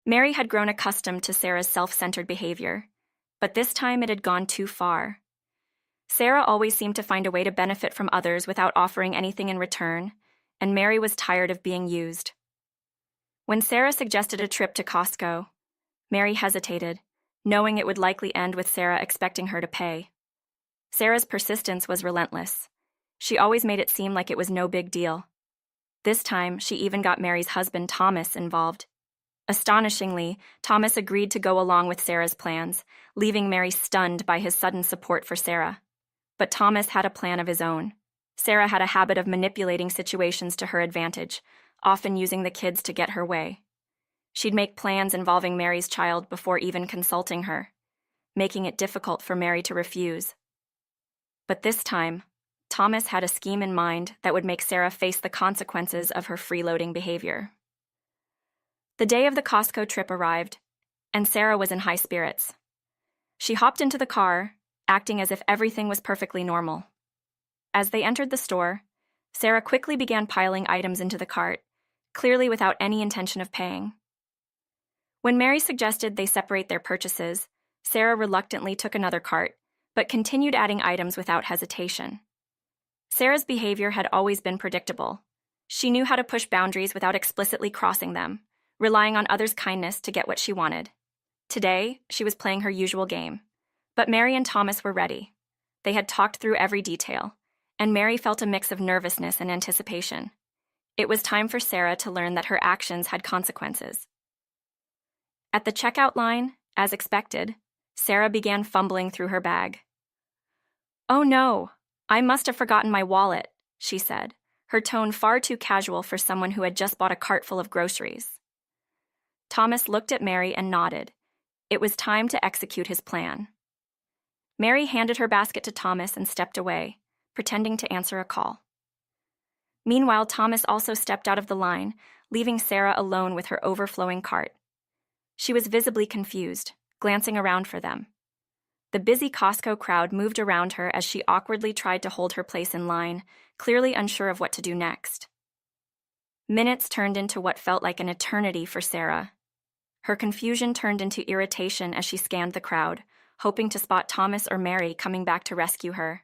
Mary had grown accustomed to Sarah's self-centered behavior, but this time it had gone too far. Sarah always seemed to find a way to benefit from others without offering anything in return, and Mary was tired of being used. When Sarah suggested a trip to Costco, Mary hesitated, knowing it would likely end with Sarah expecting her to pay. Sarah's persistence was relentless. She always made it seem like it was no big deal. This time, she even got Mary's husband, Thomas, involved. Astonishingly, Thomas agreed to go along with Sarah's plans, leaving Mary stunned by his sudden support for Sarah. But Thomas had a plan of his own. Sarah had a habit of manipulating situations to her advantage, often using the kids to get her way. She'd make plans involving Mary's child before even consulting her, making it difficult for Mary to refuse. But this time, Thomas had a scheme in mind that would make Sarah face the consequences of her freeloading behavior. The day of the Costco trip arrived, and Sarah was in high spirits. She hopped into the car, acting as if everything was perfectly normal. As they entered the store, Sarah quickly began piling items into the cart, clearly without any intention of paying. When Mary suggested they separate their purchases, Sarah reluctantly took another cart, but continued adding items without hesitation. Sarah's behavior had always been predictable. She knew how to push boundaries without explicitly crossing them, relying on others' kindness to get what she wanted. Today, she was playing her usual game. But Mary and Thomas were ready. They had talked through every detail, and Mary felt a mix of nervousness and anticipation. It was time for Sarah to learn that her actions had consequences. At the checkout line, as expected, Sarah began fumbling through her bag. "Oh no, I must have forgotten my wallet," she said, her tone far too casual for someone who had just bought a cart full of groceries. Thomas looked at Mary and nodded. It was time to execute his plan. Mary handed her basket to Thomas and stepped away, pretending to answer a call. Meanwhile, Thomas also stepped out of the line, leaving Sarah alone with her overflowing cart. She was visibly confused, glancing around for them. The busy Costco crowd moved around her as she awkwardly tried to hold her place in line, clearly unsure of what to do next. Minutes turned into what felt like an eternity for Sarah. Her confusion turned into irritation as she scanned the crowd, hoping to spot Thomas or Mary coming back to rescue her.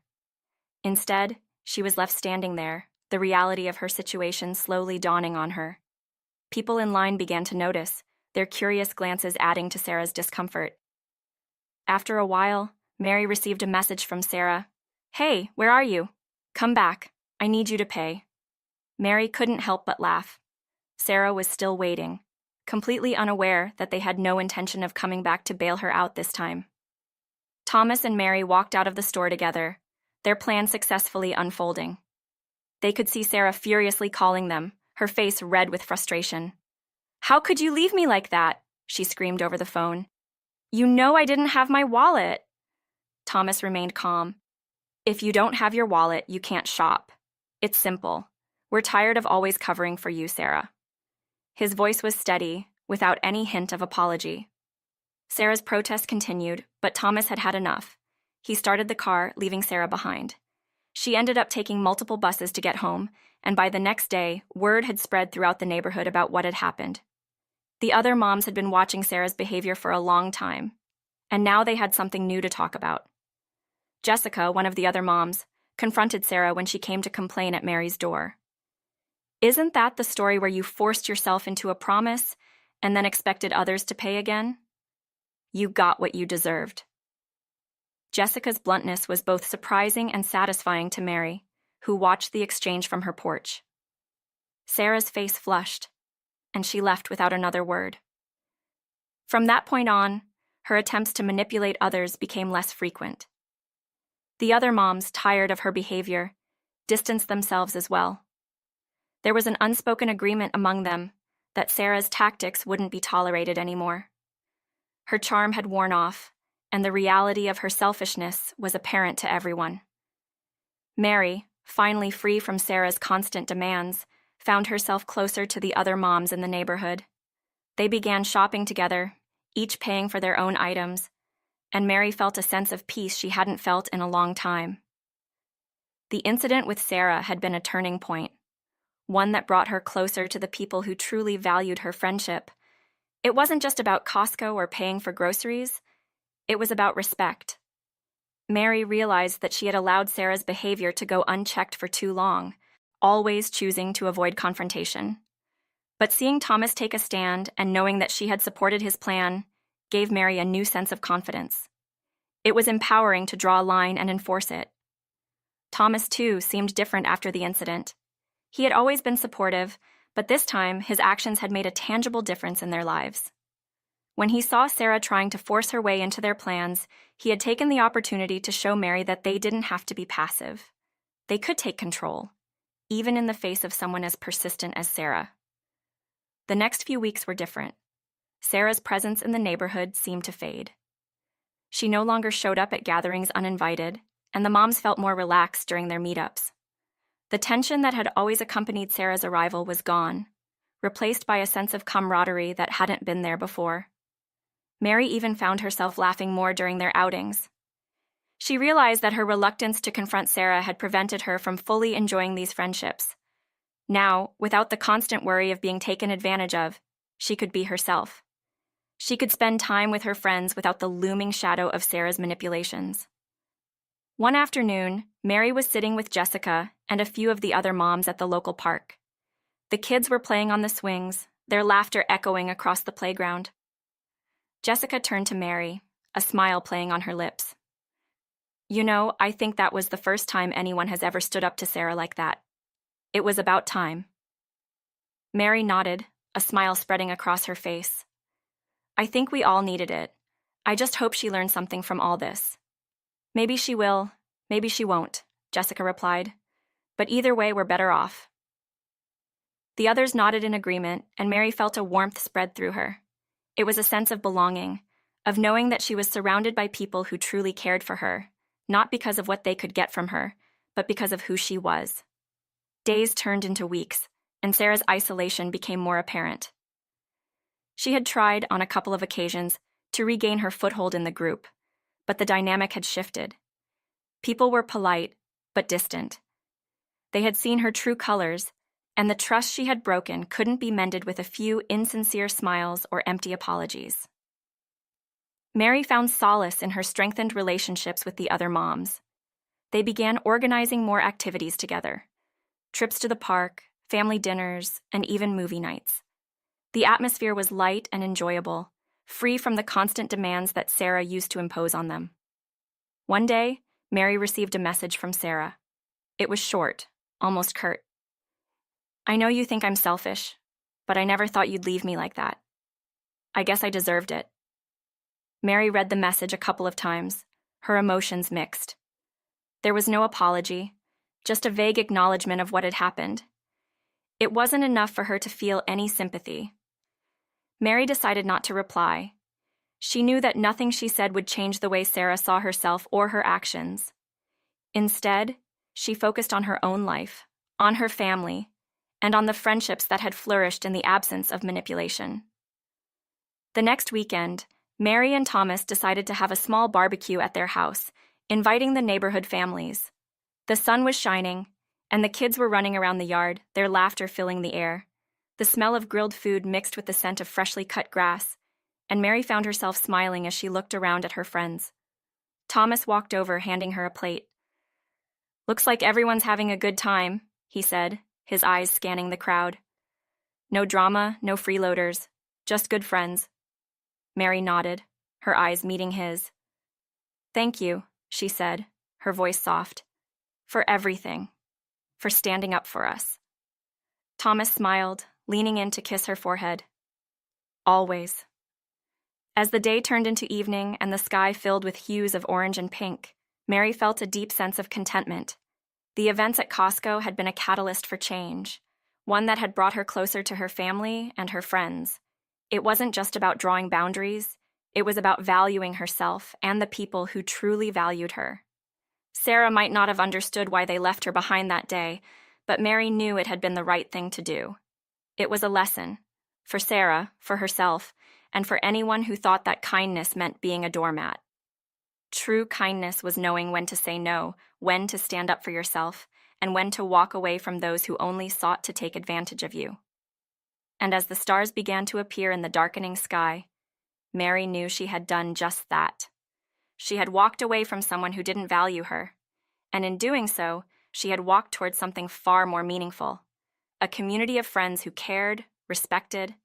Instead, she was left standing there, the reality of her situation slowly dawning on her. People in line began to notice, their curious glances adding to Sarah's discomfort. After a while, Mary received a message from Sarah. "Hey, where are you? Come back. I need you to pay." Mary couldn't help but laugh. Sarah was still waiting, completely unaware that they had no intention of coming back to bail her out this time. Thomas and Mary walked out of the store together, their plan successfully unfolding. They could see Sarah furiously calling them, her face red with frustration. "How could you leave me like that?" she screamed over the phone. "You know I didn't have my wallet." Thomas remained calm. "If you don't have your wallet, you can't shop. It's simple. We're tired of always covering for you, Sarah." His voice was steady, without any hint of apology. Sarah's protest continued, but Thomas had had enough. He started the car, leaving Sarah behind. She ended up taking multiple buses to get home, and by the next day, word had spread throughout the neighborhood about what had happened. The other moms had been watching Sarah's behavior for a long time, and now they had something new to talk about. Jessica, one of the other moms, confronted Sarah when she came to complain at Mary's door. "Isn't that the story where you forced yourself into a promise and then expected others to pay again? You got what you deserved." Jessica's bluntness was both surprising and satisfying to Mary, who watched the exchange from her porch. Sarah's face flushed, and she left without another word. From that point on, her attempts to manipulate others became less frequent. The other moms, tired of her behavior, distanced themselves as well. There was an unspoken agreement among them that Sarah's tactics wouldn't be tolerated anymore. Her charm had worn off, and the reality of her selfishness was apparent to everyone. Mary, finally free from Sarah's constant demands, found herself closer to the other moms in the neighborhood. They began shopping together, each paying for their own items, and Mary felt a sense of peace she hadn't felt in a long time. The incident with Sarah had been a turning point, one that brought her closer to the people who truly valued her friendship, It wasn't just about Costco or paying for groceries, it was about respect. Mary realized that she had allowed Sarah's behavior to go unchecked for too long, always choosing to avoid confrontation. But seeing Thomas take a stand and knowing that she had supported his plan gave Mary a new sense of confidence. It was empowering to draw a line and enforce it. Thomas, too, seemed different after the incident. He had always been supportive, but this time his actions had made a tangible difference in their lives. When he saw Sarah trying to force her way into their plans, he had taken the opportunity to show Mary that they didn't have to be passive. They could take control, even in the face of someone as persistent as Sarah. The next few weeks were different. Sarah's presence in the neighborhood seemed to fade. She no longer showed up at gatherings uninvited, and the moms felt more relaxed during their meetups. The tension that had always accompanied Sarah's arrival was gone, replaced by a sense of camaraderie that hadn't been there before. Mary even found herself laughing more during their outings. She realized that her reluctance to confront Sarah had prevented her from fully enjoying these friendships. Now, without the constant worry of being taken advantage of, she could be herself. She could spend time with her friends without the looming shadow of Sarah's manipulations. One afternoon, Mary was sitting with Jessica and a few of the other moms at the local park. The kids were playing on the swings, their laughter echoing across the playground. Jessica turned to Mary, a smile playing on her lips. "You know, I think that was the first time anyone has ever stood up to Sarah like that. It was about time." Mary nodded, a smile spreading across her face. "I think we all needed it. I just hope she learned something from all this." "Maybe she will, maybe she won't," Jessica replied. "But either way, we're better off." The others nodded in agreement, and Mary felt a warmth spread through her. It was a sense of belonging, of knowing that she was surrounded by people who truly cared for her, not because of what they could get from her, but because of who she was. Days turned into weeks, and Sarah's isolation became more apparent. She had tried, on a couple of occasions, to regain her foothold in the group, but the dynamic had shifted. People were polite, but distant. They had seen her true colors, and the trust she had broken couldn't be mended with a few insincere smiles or empty apologies. Mary found solace in her strengthened relationships with the other moms. They began organizing more activities together: trips to the park, family dinners, and even movie nights. The atmosphere was light and enjoyable, free from the constant demands that Sarah used to impose on them. One day, Mary received a message from Sarah. It was short, almost curt. "I know you think I'm selfish, but I never thought you'd leave me like that. I guess I deserved it." Mary read the message a couple of times, her emotions mixed. There was no apology, just a vague acknowledgement of what had happened. It wasn't enough for her to feel any sympathy. Mary decided not to reply. She knew that nothing she said would change the way Sarah saw herself or her actions. Instead, she focused on her own life, on her family, and on the friendships that had flourished in the absence of manipulation. The next weekend, Mary and Thomas decided to have a small barbecue at their house, inviting the neighborhood families. The sun was shining, and the kids were running around the yard, their laughter filling the air. The smell of grilled food mixed with the scent of freshly cut grass, and Mary found herself smiling as she looked around at her friends. Thomas walked over, handing her a plate. "Looks like everyone's having a good time," he said, his eyes scanning the crowd. "No drama, no freeloaders, just good friends." Mary nodded, her eyes meeting his. "Thank you," she said, her voice soft, "for everything, for standing up for us." Thomas smiled, leaning in to kiss her forehead. "Always." As the day turned into evening and the sky filled with hues of orange and pink, Mary felt a deep sense of contentment. The events at Costco had been a catalyst for change, one that had brought her closer to her family and her friends. It wasn't just about drawing boundaries, it was about valuing herself and the people who truly valued her. Sarah might not have understood why they left her behind that day, but Mary knew it had been the right thing to do. It was a lesson, for Sarah, for herself, and for anyone who thought that kindness meant being a doormat. True kindness was knowing when to say no, when to stand up for yourself, and when to walk away from those who only sought to take advantage of you. And as the stars began to appear in the darkening sky, Mary knew she had done just that. She had walked away from someone who didn't value her, and in doing so, she had walked towards something far more meaningful, a community of friends who cared, respected,